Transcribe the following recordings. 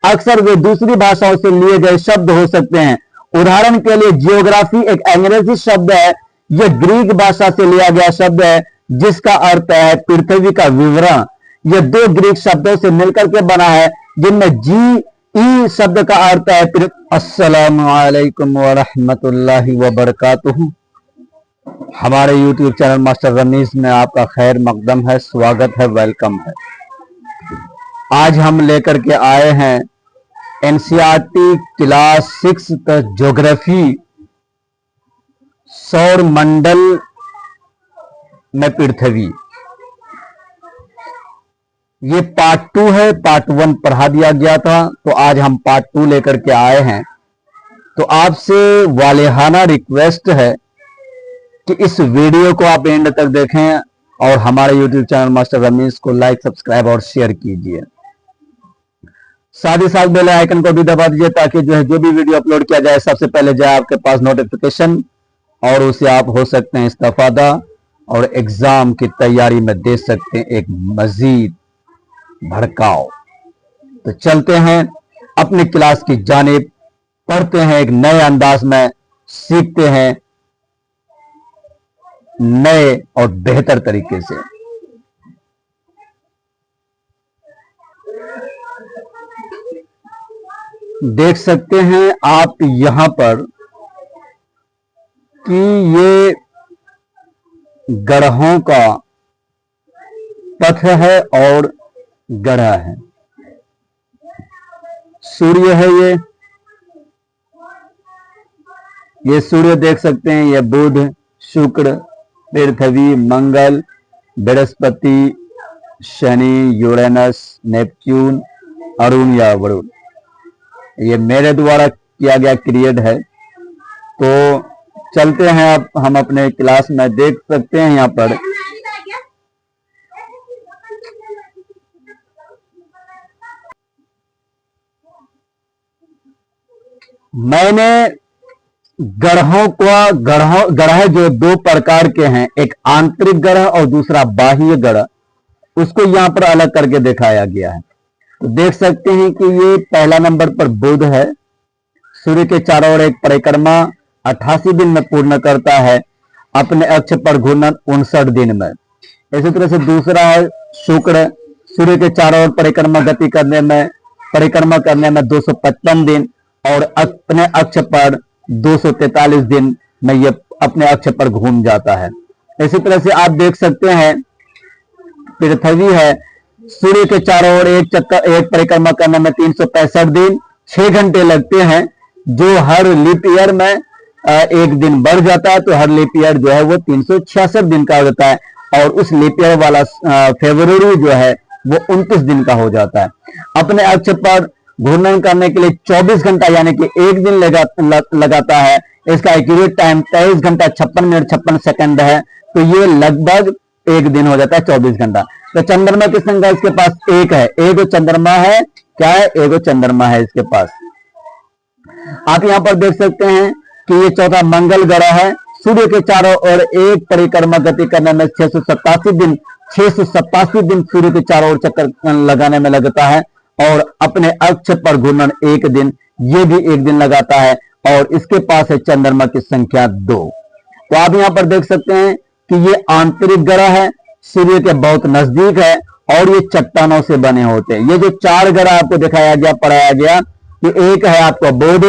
अक्सर वे दूसरी भाषाओं से लिए गए शब्द हो सकते हैं। उदाहरण के लिए जियोग्राफी एक अंग्रेजी शब्द है। यह ग्रीक भाषा से लिया गया शब्द है जिसका अर्थ है पृथ्वी का विवरण। यह दो ग्रीक शब्दों से मिलकर के बना है जिनमें जी ई शब्द का अर्थ है अस्सलामु अलैकुम व रहमतुल्लाहि व बरकातुहू। हमारे YouTube चैनल मास्टर रमीज में आपका खैर मकदम है, स्वागत है, वेलकम है। आज हम लेकर के आए हैं एनसीईआरटी क्लास 6 ज्योग्राफी सौर मंडल में पृथ्वी। ये पार्ट 2 है, पार्ट 1 पढ़ा दिया गया था, तो आज हम पार्ट 2 लेकर के आए हैं। तो आपसे वालेहाना रिक्वेस्ट है कि इस वीडियो को आप एंड तक देखें और हमारे YouTube चैनल मास्टर रमीज को लाइक, सब्सक्राइब और शेयर कीजिए। साथ ही साथ बेल आइकन को भी दबा दीजिए ताकि जो भी वीडियो अपलोड किया जाए सबसे पहले जाए आपके पास नोटिफिकेशन और उसे आप हो सकते हैं इस्तेफादा और एग्जाम की तैयारी में दे सकते हैं एक मजीद भड़काओ। तो चलते हैं अपनी क्लास की जानिब, पढ़ते हैं एक नए अंदाज में, सीखते हैं नए और बेहतर तरीके से। देख सकते हैं आप यहां पर कि ये ग्रहों का पथ है और ग्रह है। सूर्य है, ये सूर्य देख सकते हैं, ये बुध, शुक्र, पृथ्वी, मंगल, बृहस्पति, शनि, यूरेनस, नेपच्यून, अरुण या वरुण। ये मेरे द्वारा किया गया क्रिएट है। तो चलते हैं अब हम अपने क्लास में। देख सकते हैं यहां पर मैंने ग्रह जो दो प्रकार के हैं, एक आंतरिक ग्रह और दूसरा बाह्य ग्रह, उसको यहां पर अलग करके दिखाया गया है। तो देख सकते हैं कि ये पहला नंबर पर बुध है। सूर्य के चारों ओर एक परिक्रमा 88 दिन में पूर्ण करता है, अपने अक्ष पर घूर्णन 59 दिन में। इसी तरह से दूसरा है शुक्र। सूर्य के चारों ओर परिक्रमा करने में 255 दिन और अपने अक्ष पर 243 दिन में ये अपने अक्ष पर घूम जाता है। इसी तरह से आप देख सकते हैं पृथ्वी है। सूर्य के चारों ओर एक परिक्रमा करने में 365 दिन 6 घंटे लगते हैं, जो हर लीप ईयर में एक दिन बढ़ जाता है। तो हर लीप ईयर जो है वो 366 दिन का होता है और उस लीप ईयर वाला फरवरी जो है वो 29 दिन का हो जाता है। अपने अक्ष पर घूर्णन करने के लिए 24 घंटा यानी कि एक दिन लगाता है। इसका एक्यूरेट टाइम 23 घंटा 56 मिनट 56 सेकंड है। तो ये लगभग एक दिन हो जाता है 24 घंटा। तो चंद्रमा की संख्या इसके पास एक है, एक चंद्रमा है। क्या है? एक चंद्रमा है इसके पास। आप यहां पर देख सकते हैं कि ये चौथा मंगल ग्रह है। सूर्य के चारों ओर एक परिक्रमा गति करने में 687 दिन सूर्य के चारों ओर चक्कर लगाने में लगता है और अपने अक्ष पर घूर्णन एक दिन, ये भी एक दिन लगाता है और इसके पास है चंद्रमा की संख्या 2। तो आप यहां पर देख सकते हैं कि ये आंतरिक ग्रह है, सूर्य के बहुत नजदीक है और ये चट्टानों से बने होते हैं। ये जो 4 ग्रह आपको दिखाया गया, पढ़ाया गया कि एक है आपको बुध,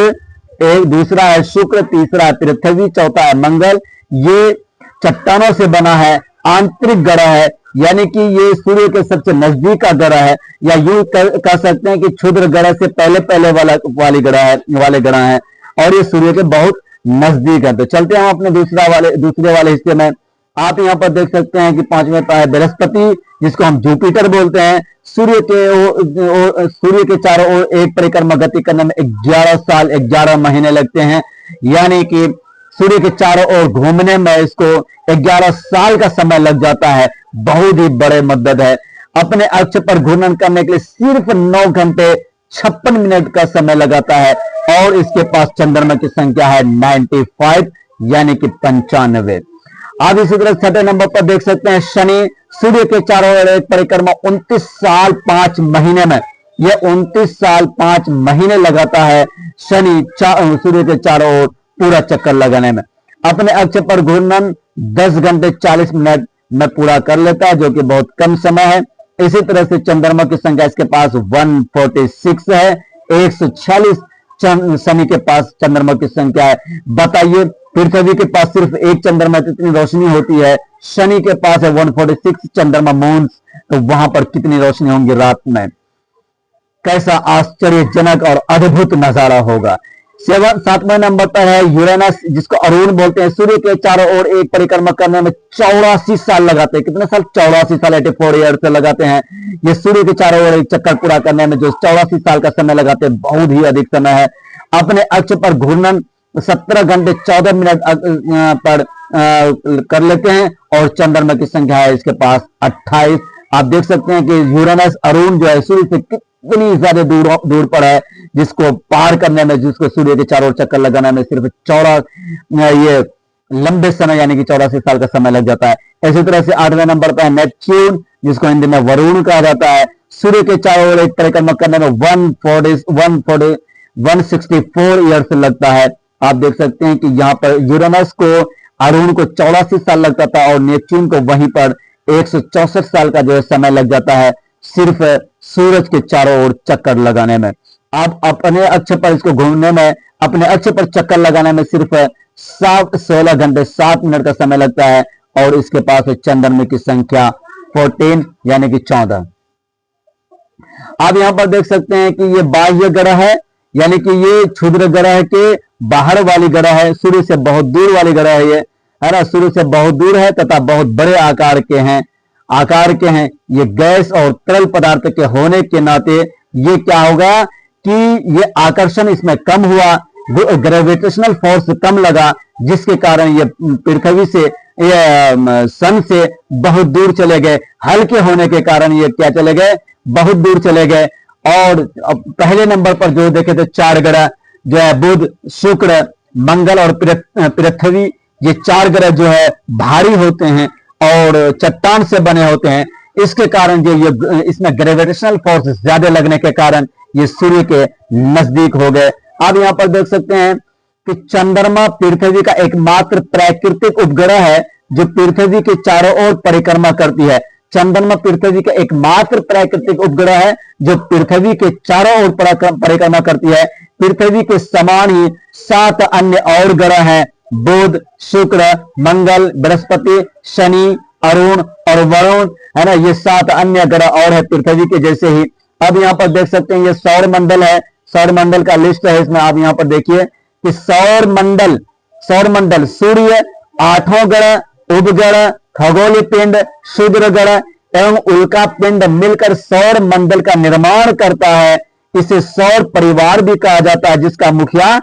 एक दूसरा है शुक्र, तीसरा है पृथ्वी, चौथा है मंगल। ये चट्टानों से बना है, आंतरिक ग्रह है, यानी कि ये सूर्य के सबसे नजदीक का ग्रह है, या यूं कह सकते हैं कि क्षुद्र ग्रह से पहले वाले ग्रह है और ये सूर्य के बहुत नजदीक है। तो चलते हैं अपने दूसरे वाले हिस्से में। आप यहां पर देख सकते हैं कि 5वें पर है बृहस्पति, जिसको हम जुपिटर बोलते हैं। सूर्य के चारों ओर एक परिक्रमा गति करने में 11 साल 11 महीने लगते हैं, यानी कि सूर्य के चारों ओर घूमने में इसको 11 साल का समय लग जाता है। बहुत ही बड़े मदद है। अपने अक्ष पर घूर्णन करने के लिए सिर्फ 9 घंटे 56 मिनट का समय लगाता है और इसके पास चंद्रमा की संख्या है 95 यानी कि 95। आप इसी तरह 6ठे नंबर पर देख सकते हैं शनि। सूर्य के चारों ओर एक परिक्रमा 29 साल 5 महीने में यह 29 साल 5 महीने लगाता है शनि सूर्य के चारों ओर पूरा चक्कर लगाने में। अपने अक्ष पर घूर्णन 10 घंटे 40 मिनट में पूरा कर लेता है, जो कि बहुत कम समय है। इसी तरह से चंद्रमा की संख्या इसके पास 146 है, 146 शनि के पास चंद्रमा की संख्या है। बताइए पृथ्वी के पास सिर्फ एक चंद्रमा कितनी रोशनी होती है, शनि के पास है 146 चंद्रमा मून, तो वहां पर कितनी रोशनी होंगी रात में। कैसा आश्चर्यजनक और अद्भुत नजारा होगा। 7वें नंबर पर है यूरेनस, जिसको अरुण बोलते हैं। सूर्य के चारों ओर एक परिक्रमा करने में 84 साल लगाते हैं। कितने साल? 84 साल, 84 ईयर से लगाते हैं। ये सूर्य के चारों ओर एक चक्कर पूरा करने में जो 84 साल का समय लगाते हैं, बहुत ही अधिक समय है। अपने अक्ष पर घूर्णन 17 घंटे 14 मिनट पर कर लेते हैं और चंद्रमा की संख्या है इसके पास 28। आप देख सकते हैं कि यूरेनस अरुण जो है सूर्य से कितनी ज्यादा दूर पर है, जिसको पार करने में, जिसको सूर्य के चारों ओर चक्कर लगाने में सिर्फ ये लंबे समय यानी कि 84 साल का समय लग जाता है। इसी तरह से 8वें नंबर पर है नेपच्यून, जिसको हिंदी में वरुण कहा जाता है। सूर्य के चारों ओर एक परिक्रमा करने में 164 ईयर्स लगता है। आप देख सकते हैं कि यहाँ पर यूरेनस को अरुण को 84 साल लगता था और नेपच्यून को वहीं पर 164 साल का जो है समय लग जाता है सिर्फ सूरज के चारों ओर चक्कर लगाने में। आप अपने अक्ष पर इसको घूमने में, अपने अक्ष पर चक्कर लगाने में सिर्फ 16 घंटे 7 मिनट का समय लगता है और इसके पास है चंद्रमा की संख्या 14 यानी कि 14। आप यहां पर देख सकते हैं कि ये बाह्य ग्रह है, यानी कि ये क्षुद्र ग्रह के बाहर वाली ग्रह है, सूर्य से बहुत दूर वाली ग्रह है, ये है ना, सूर्य से बहुत दूर है तथा बहुत बड़े आकार के हैं। ये गैस और तरल पदार्थ के होने के नाते ये क्या होगा कि ये आकर्षण इसमें कम हुआ, ग्रेविटेशनल फोर्स कम लगा, जिसके कारण ये पृथ्वी से, ये सन से बहुत दूर चले गए। हल्के होने के कारण ये क्या चले गए, बहुत दूर चले गए। और पहले नंबर पर जो देखे थे 4 ग्रह जो है बुध, शुक्र, मंगल और पृथ्वी, ये 4 ग्रह जो है भारी होते हैं और चट्टान से बने होते हैं। इसके कारण जो ये इसमें ग्रेविटेशनल फोर्स ज्यादा लगने के कारण ये सूर्य के नजदीक हो गए। आप यहां पर देख सकते हैं कि चंद्रमा पृथ्वी का एकमात्र प्राकृतिक उपग्रह है जो पृथ्वी के चारों ओर परिक्रमा करती है। चंद्रमा पृथ्वी का एकमात्र प्राकृतिक उपग्रह है जो पृथ्वी के चारों ओर परिक्रमा करती है। पृथ्वी के समान ही 7 अन्य और ग्रह हैं, बुध, शुक्र, मंगल, बृहस्पति, शनि, अरुण और वरुण, है ना, ये 7 अन्य ग्रह और है पृथ्वी के जैसे ही। अब यहाँ पर देख सकते हैं ये सौर मंडल है, सौर मंडल का लिस्ट है इसमें। आप यहाँ पर देखिए कि सौर मंडल सूर्य, 8 ग्रह, उपग्रह, खगोलीय पिंड, क्षुद्र ग्रह एवं उल्का पिंड मिलकर सौर मंडल का निर्माण करता है। इसे सौर परिवार भी कहा जाता है, जिसका मुखिया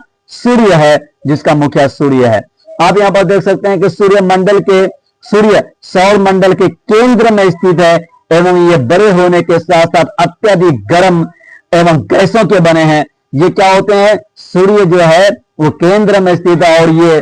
सूर्य है। आप यहां पर देख सकते हैं कि सूर्य सौर मंडल के केंद्र में स्थित है एवं ये बड़े होने के साथ साथ अत्यधिक गर्म एवं गैसों के बने हैं। ये क्या होते हैं, सूर्य जो है वो केंद्र में स्थित है और ये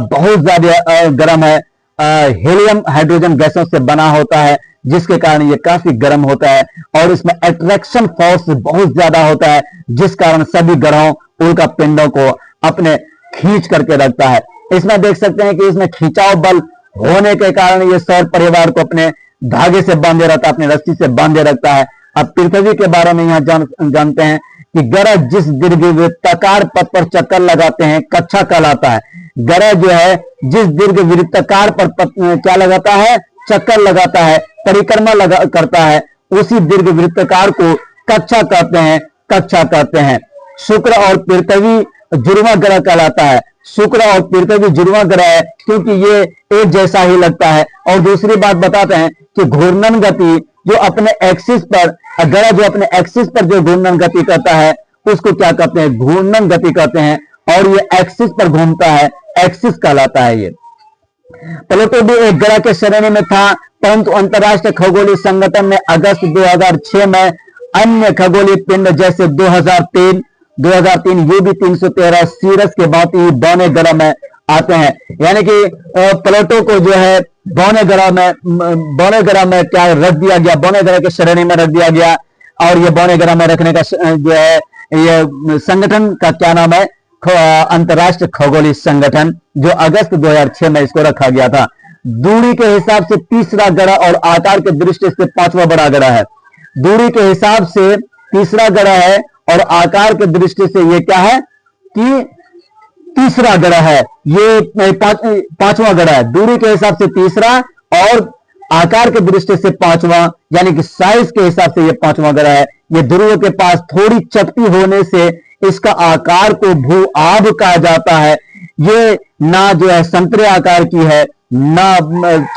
बहुत ज्यादा गर्म है, हीलियम हाइड्रोजन गैसों से बना होता है, जिसके कारण ये काफी गर्म होता है और इसमें अट्रैक्शन फोर्स बहुत ज्यादा होता है, जिस कारण सभी ग्रहों, उल्का पिंडों को अपने खींच करके रखता है। इसमें देख सकते हैं कि इसमें खिंचाव बल होने के कारण ये सौर परिवार को अपने धागे से बांधे रहता है, अपनी रस्सी से बांधे रखता है। अब पृथ्वी के बारे में यहाँ जानते हैं कि ग्रह जिस दीर्घवृत्ताकार पथ पर चक्कर लगाते हैं कक्षा कहलाता है। ग्रह जो है जिस दीर्घवृत्ताकार पर क्या लगाता है, चक्कर लगाता है, परिक्रमा करता है, उसी दीर्घवृत्ताकार को कक्षा कहते हैं। शुक्र और पृथ्वी जुड़वां ग्रह कहलाता है। शुक्र और पृथ्वी जुड़वां ग्रह है क्योंकि ये एक जैसा ही लगता है। और दूसरी बात बताते हैं कि घूर्णन गति जो अपने एक्सिस पर, ग्रह जो अपने एक्सिस पर जो घूर्णन गति करता है उसको क्या कहते हैं, घूर्णन गति कहते हैं। और ये एक्सिस पर घूमता है, एक्सिस कहलाता है ये। प्लूटो भी एक ग्रह के श्रेणी में था, परंतु अंतरराष्ट्रीय खगोलीय संगठन ने अगस्त 2006 में अन्य खगोलीय पिंड जैसे 2003 यूबी 313 सीरस के बाद ही बौने ग्रह में आते हैं। यानी कि प्लूटो को जो है बौने ग्रह में क्या रख दिया गया, बौने ग्रह की श्रेणी में रख दिया गया। और ये बौने ग्रह में रखने का जो है ये संगठन का क्या नाम है, अंतरराष्ट्रीय खगोलीय संगठन, जो अगस्त 2006 में इसको रखा गया था। दूरी के हिसाब से तीसरा ग्रह और आकार के दृष्टि से पांचवा बड़ा ग्रह है। दूरी के हिसाब से तीसरा ग्रह है और आकार के दृष्टि से ये क्या है कि तीसरा ग्रह है, ये पांचवा ग्रह है। दूरी के हिसाब से तीसरा और आकार के दृष्टि से पांचवा, यानी कि साइज के हिसाब से ये पांचवा ग्रह है। ये ध्रुव के पास थोड़ी चपटी होने से इसका आकार को भू आभ कहा जाता है। ये ना जो है संतरे आकार की है, ना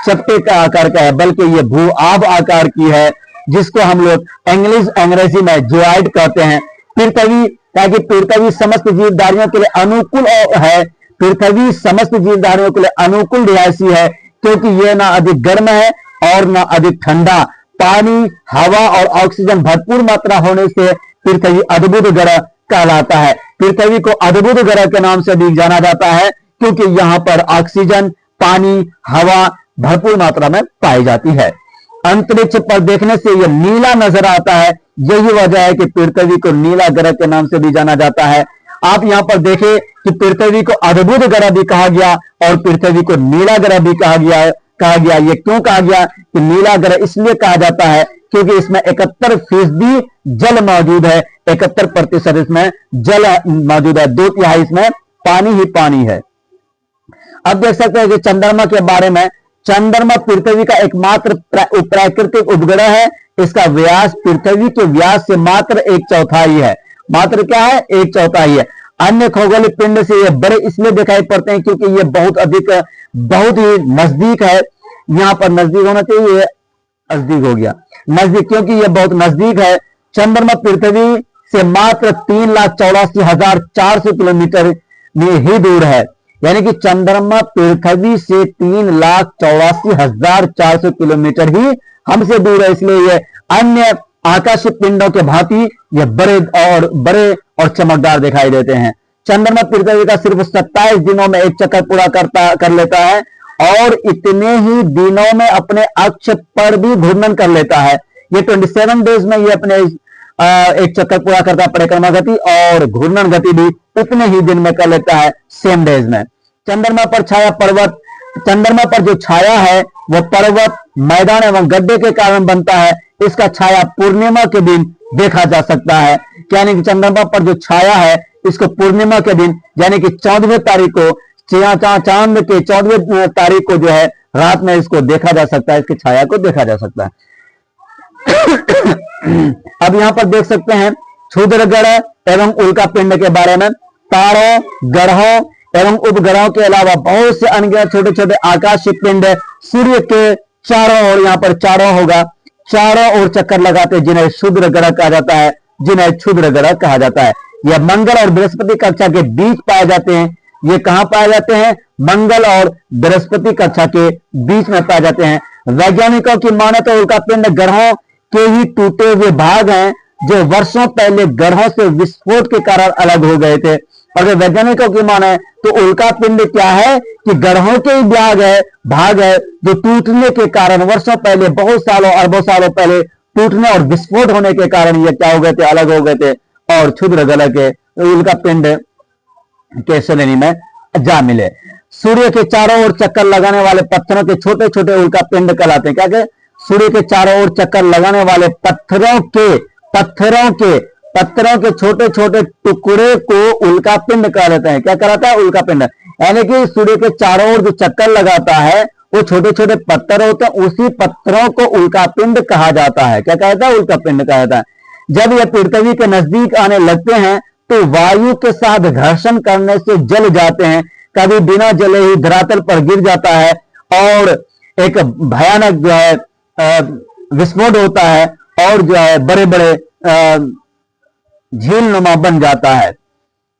चपटे का आकार का है, बल्कि ये भू आभ आकार की है, जिसको हम लोग अंग्रेजी में जोइड कहते हैं। पृथ्वी, ताकि पृथ्वी समस्त जीवधारियों के लिए अनुकूल है, पृथ्वी समस्त जीवधारियों के लिए अनुकूल रिहायशी है, क्योंकि यह ना अधिक गर्म है और ना अधिक ठंडा। पानी, हवा और ऑक्सीजन भरपूर मात्रा होने से पृथ्वी अद्भुत ग्रह कहलाता है। पृथ्वी को अद्भुत ग्रह के नाम से भी जाना जाता है, क्योंकि यहां पर ऑक्सीजन, पानी, हवा भरपूर मात्रा में पाई जाती है। अंतरिक्ष पर देखने से यह नीला नजर आता है, यही वजह है कि पृथ्वी को नीला ग्रह के नाम से भी जाना जाता है। आप यहां पर देखें कि पृथ्वी को अद्भुत ग्रह भी कहा गया और पृथ्वी को नीला ग्रह भी कहा गया। ये क्यों कहा गया कि नीला ग्रह इसलिए कहा जाता है क्योंकि इसमें 71% जल मौजूद है, 71% इसमें जल मौजूद है, 2/3 इसमें पानी ही पानी है। अब देख सकते हैं कि चंद्रमा के बारे में, चंद्रमा पृथ्वी का एकमात्र प्राकृतिक उपग्रह है। इसका व्यास पृथ्वी के व्यास से मात्र 1/4 है। मात्र क्या है? 1/4 है। अन्य खगोलीय पिंड से ये बड़े इसलिए दिखाई पड़ते हैं क्योंकि ये बहुत ही नजदीक है। यहां पर नजदीक होना चाहिए, ये नजदीक हो गया, नजदीक, क्योंकि ये बहुत नजदीक है। चंद्रमा पृथ्वी से मात्र 3,84,400 किलोमीटर में ही दूर है, यानी कि चंद्रमा पृथ्वी से 3,84,400 किलोमीटर ही हमसे दूर है। इसलिए ये अन्य आकाशीय पिंडों के भांति ये बड़े और चमकदार दिखाई देते हैं। चंद्रमा पृथ्वी का सिर्फ 27 दिनों में एक चक्कर पूरा कर लेता है और इतने ही दिनों में अपने अक्ष पर भी घूर्णन कर लेता है। ये 27 डेज में ये अपने एक चक्कर पूरा करता है, परिक्रमा गति और घूर्णन गति भी उतने ही दिन में कर लेता है, सेम डेज में। चंद्रमा पर जो छाया है वह पर्वत, मैदान एवं गड्ढे के कारण बनता है। इसका छाया पूर्णिमा के दिन देखा जा सकता है, यानी कि चंद्रमा पर जो छाया है इसको पूर्णिमा के दिन, यानी कि 14वें तारीख को, चांद के 14वें तारीख को जो है रात में इसको देखा जा सकता है, इसकी छाया को देखा जा सकता है। अब यहां पर देख सकते हैं क्षुद्र ग्रह एवं उल्का पिंड के बारे में। तारों, ग्रहों एवं उपग्रहों के अलावा बहुत से अनगिनत छोटे छोटे आकाशीय पिंड सूर्य के चारों ओर, यहां पर चारों होगा, चारों ओर चक्कर लगाते हैं, जिन्हें क्षुद्र ग्रह कहा जाता है, यह मंगल और बृहस्पति कक्षा के बीच पाए जाते हैं। ये कहां पाए जाते हैं? मंगल और बृहस्पति कक्षा के बीच में पाए जाते हैं। वैज्ञानिकों की माने तो उल्का पिंड ग्रहों के ही टूटे हुए भाग हैं, जो वर्षों पहले ग्रहों से विस्फोट के कारण अलग हो गए थे। अगर वैज्ञानिकों की माने तो उल्का पिंड क्या है कि ग्रहों के ही भाग है जो टूटने के कारण वर्षों पहले, बहुत सालों, अरबों सालों पहले टूटने और विस्फोट होने के कारण ये क्या हो गए थे? अलग हो गए थे और क्षुद्र ग्रह के उल्का पिंड के श्रेणी में जा मिले। सूर्य के चारों ओर चक्कर लगाने वाले पत्थरों के छोटे छोटे उल्का पिंड कहलाते हैं। क्या के? सूर्य के चारों ओर चक्कर लगाने वाले पत्थरों के छोटे छोटे टुकड़े को उल्का पिंड कहलाते हैं। क्या कहलाता है? उल्का पिंड। यानी कि सूर्य के चारों ओर जो चक्कर लगाता है वो छोटे छोटे पत्थर होते हैं, उसी पत्थरों को उल्का पिंड कहा जाता है। क्या कहता है? उल्का पिंड कहा जाता है। जब यह पृथ्वी के नजदीक आने लगते हैं तो वायु के साथ घर्षण करने से जल जाते हैं, कभी बिना जले ही धरातल पर गिर जाता है और एक भयानक जो है विस्फोट होता है और जो है बड़े बड़े झील नुमा बन जाता है।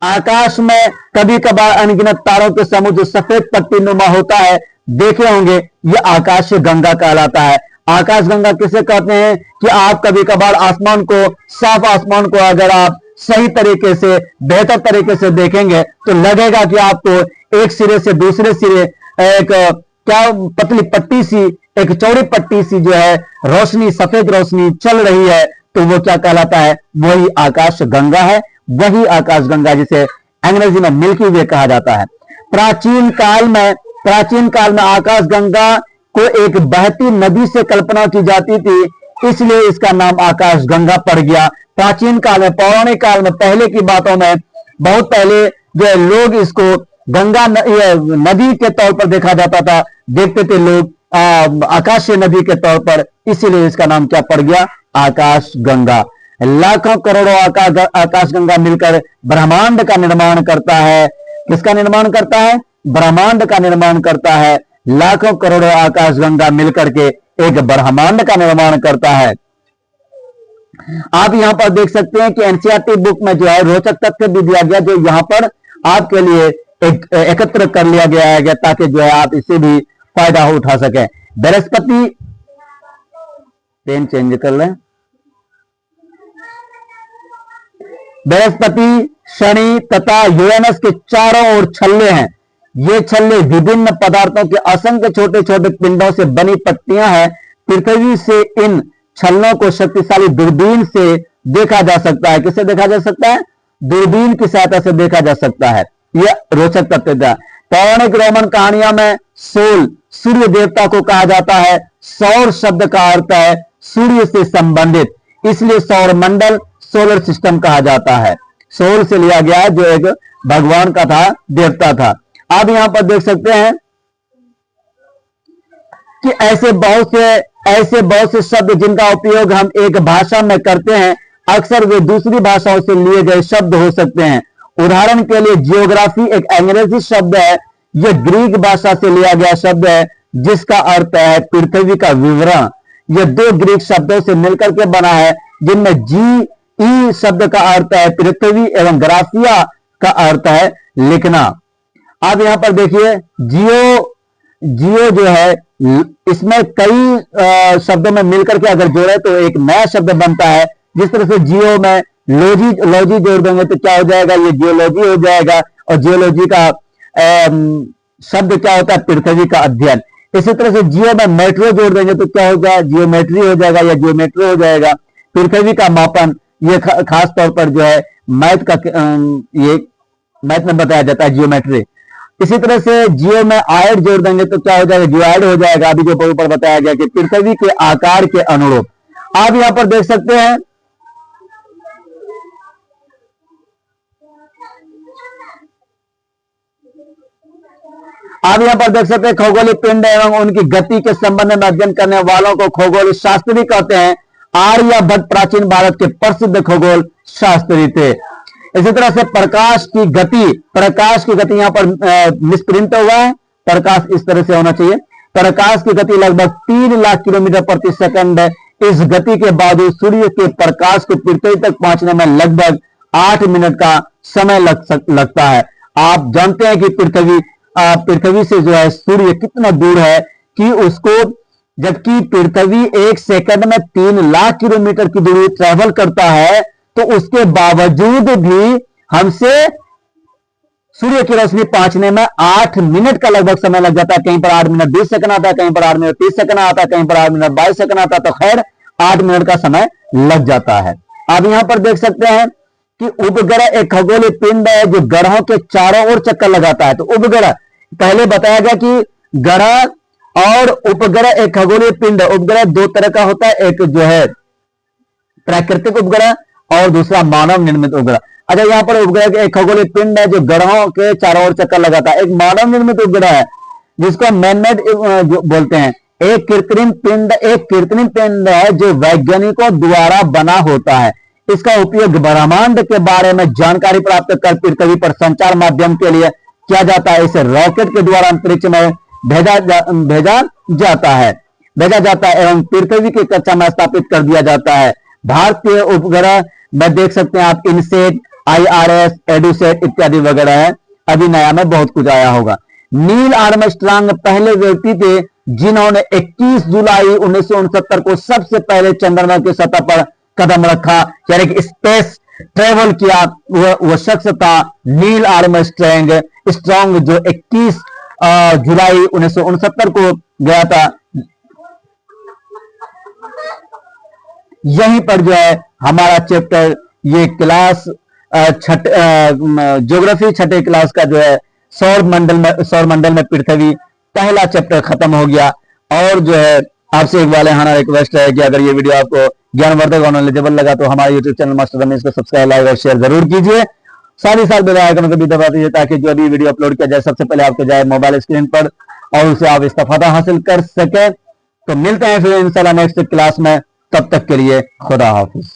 आकाश में कभी कभार अनगिनत तारों के समूह जो सफेद पट्टी नुमा होता है, देखे होंगे, यह आकाशीय गंगा कहलाता है। आकाश गंगा किसे कहते हैं कि आप कभी कभार आसमान को, साफ आसमान को अगर आप सही तरीके से, बेहतर तरीके से देखेंगे तो लगेगा कि आपको एक सिरे से दूसरे सिरे एक क्या पतली पट्टी सी, एक चौड़ी पट्टी सी जो है रोशनी, सफेद रोशनी चल रही है। तो वो क्या कहलाता है? वही आकाश गंगा है, वही आकाश गंगा जिसे अंग्रेजी में मिल्की वे कहा जाता है। प्राचीन काल में आकाश गंगा को एक बहती नदी से कल्पना की जाती थी, इसलिए इसका नाम आकाश गंगा पड़ गया। प्राचीन काल में, पौराणिक काल में, पहले की बातों में, बहुत पहले जो है लोग इसको गंगा नदी के तौर पर देखा जाता था, देखते थे लोग आकाशीय नदी के तौर पर, इसीलिए इसका नाम क्या पड़ गया? आकाश गंगा। लाखों करोड़ों आकाश गंगा मिलकर ब्रह्मांड का निर्माण करता है। किसका निर्माण करता है? ब्रह्मांड का निर्माण करता है। लाखों करोड़ों आकाश गंगा मिलकर के एक ब्रह्मांड का निर्माण करता है। आप यहां पर देख सकते हैं कि एनसीईआरटी बुक में जो है रोचक तथ्य भी दिया गया, जो यहां पर आपके लिए एकत्र कर लिया गया है, ताकि जो है आप इससे भी फायदा उठा सके। बृहस्पति, पेन चेंज कर लें। बृहस्पति, शनि तथा यूरेनस के चारों ओर छल्ले हैं। ये छल्ले विभिन्न पदार्थों के असंख्य छोटे छोटे पिंडों से बनी पट्टियां हैं। पृथ्वी से इन छल्लों को शक्तिशाली दूरबीन से देखा जा सकता है। किससे देखा जा सकता है? दूरबीन की सहायता से देखा जा सकता है। यह रोचक तथ्य था। पौराणिक रोमन कहानियों में सोल सूर्य देवता को कहा जाता है। सौर शब्द का अर्थ है सूर्य से संबंधित, इसलिए सौर मंडल सोलर सिस्टम कहा जाता है। सोल से लिया गया है, जो एक भगवान का था, देवता था। आप यहां पर देख सकते हैं कि ऐसे बहुत से शब्द जिनका उपयोग हम एक भाषा में करते हैं, अक्सर वे दूसरी भाषाओं से लिए गए शब्द हो सकते हैं। उदाहरण के लिए जियोग्राफी एक अंग्रेजी शब्द है। यह ग्रीक भाषा से लिया गया शब्द है, जिसका अर्थ है पृथ्वी का विवरण। यह दो ग्रीक शब्दों से मिलकर के बना है, जिनमें ई शब्द का अर्थ है पृथ्वी एवं ग्राफिया का अर्थ है लिखना। आप यहां पर देखिए, जियो जो है, इसमें कई शब्दों में मिलकर के अगर जोड़े तो एक नया शब्द बनता है। जिस तरह से जियो में लॉजी जोड़ देंगे तो क्या हो जाएगा? ये जियोलॉजी हो जाएगा। और जियोलॉजी का शब्द क्या होता है? पृथ्वी का अध्ययन। इसी तरह से जियो में मेट्रो जोड़ देंगे तो क्या हो जाएगा? जियोमेट्री हो जाएगा या जियोमेट्री हो जाएगा। पृथ्वी का मापन, ये खास तौर पर जो है मैथ में बताया जाता है, जियोमेट्री। इसी तरह से जियो में आयड जोड़ देंगे तो क्या हो जाएगा? जियोआइड हो जाएगा। अभी जो ऊपर बताया गया कि पृथ्वी के आकार के अनुरूप। आप यहां पर देख सकते हैं खगोलीय पिंड एवं उनकी गति के संबंध में अध्ययन करने वालों को खगोल शास्त्री कहते हैं। आर्यभट्ट प्राचीन भारत के प्रसिद्ध खगोल शास्त्री थे। इसी तरह से प्रकाश की गति यहां पर मिसप्रिंट हुआ है। प्रकाश इस तरह से होना चाहिए। प्रकाश की गति लगभग 3 लाख किलोमीटर प्रति सेकंड है। इस गति के बावजूद सूर्य के प्रकाश को पृथ्वी तक पहुंचने में लगभग 8 मिनट का समय लगता है। आप जानते हैं कि पृथ्वी से जो है सूर्य कितना दूर है, कि उसको, जबकि पृथ्वी 1 सेकंड में 3 लाख किलोमीटर की दूरी ट्रेवल करता है, तो उसके बावजूद भी हमसे सूर्य की रोशनी पहुंचने में 8 मिनट का लगभग समय लग जाता है। कहीं पर 8 मिनट 20 सेकंड आता है, कहीं पर 8 मिनट 30 सेकंड आता है, कहीं पर 8 मिनट 22 सेकंड आता है। तो खैर 8 मिनट का समय लग जाता है। आप यहां पर देख सकते हैं कि उपग्रह एक खगोलीय पिंड है जो ग्रहों के चारों ओर चक्कर लगाता है। तो उपग्रह, पहले बताया गया कि ग्रह और उपग्रह एक खगोलीय पिंड है। उपग्रह 2 तरह का होता है, एक जो है प्राकृतिक उपग्रह और दूसरा मानव निर्मित उपग्रह। अच्छा, यहां पर उपग्रह एक खगोलीय पिंड है जो ग्रहों के चारों ओर चक्कर लगाता है। एक मानव निर्मित उपग्रह है जिसको मैनमेड बोलते हैं। एक कृत्रिम पिंड है जो वैज्ञानिकों द्वारा बना होता है। इसका उपयोग ब्रह्मांड के बारे में जानकारी प्राप्त कर पृथ्वी पर संचार माध्यम के लिए किया जाता है। इसे रॉकेट के द्वारा अंतरिक्ष में भेजा जाता है एवं पृथ्वी की कक्षा में स्थापित कर दिया जाता है। भारतीय उपग्रह में देख सकते हैं आप इनसेट, IRS, एडुसेट इत्यादि वगैरह है। अभी नया में बहुत कुछ आया होगा। नील आर्मस्ट्रांग पहले व्यक्ति थे जिन्होंने 21 जुलाई 1969 को सबसे पहले चंद्रमा की सतह पर कदम रखा, यानी कि स्पेस ट्रेवल किया। वह शख्स था नील आर्मस्ट्रांग, जो 21 जुलाई 1969 को गया था। यहीं पर जो है हमारा चैप्टर ये क्लास ज्योग्राफी छठे क्लास का जो है सौर मंडल में पृथ्वी पहला चैप्टर खत्म हो गया। और जो है आपसे एक बार यहाँ रिक्वेस्ट है कि अगर ये वीडियो आपको ज्ञानवर्धक और नॉलेजेबल लगा तो हमारे यूट्यूब चैनल मास्टर रमेश को सब्सक्राइब, लाइक और शेयर जरूर कीजिए। साथ ही साथ बेल आइकन को भी दबा दीजिए ताकि जो भी वीडियो अपलोड किया जाए सबसे पहले आपको जाए मोबाइल स्क्रीन पर और उसे आप इस्तेफादा हासिल कर सके। तो मिलते हैं फिर इंशाल्लाह नेक्स्ट क्लास में, तब तक के लिए खुदा हाफिज।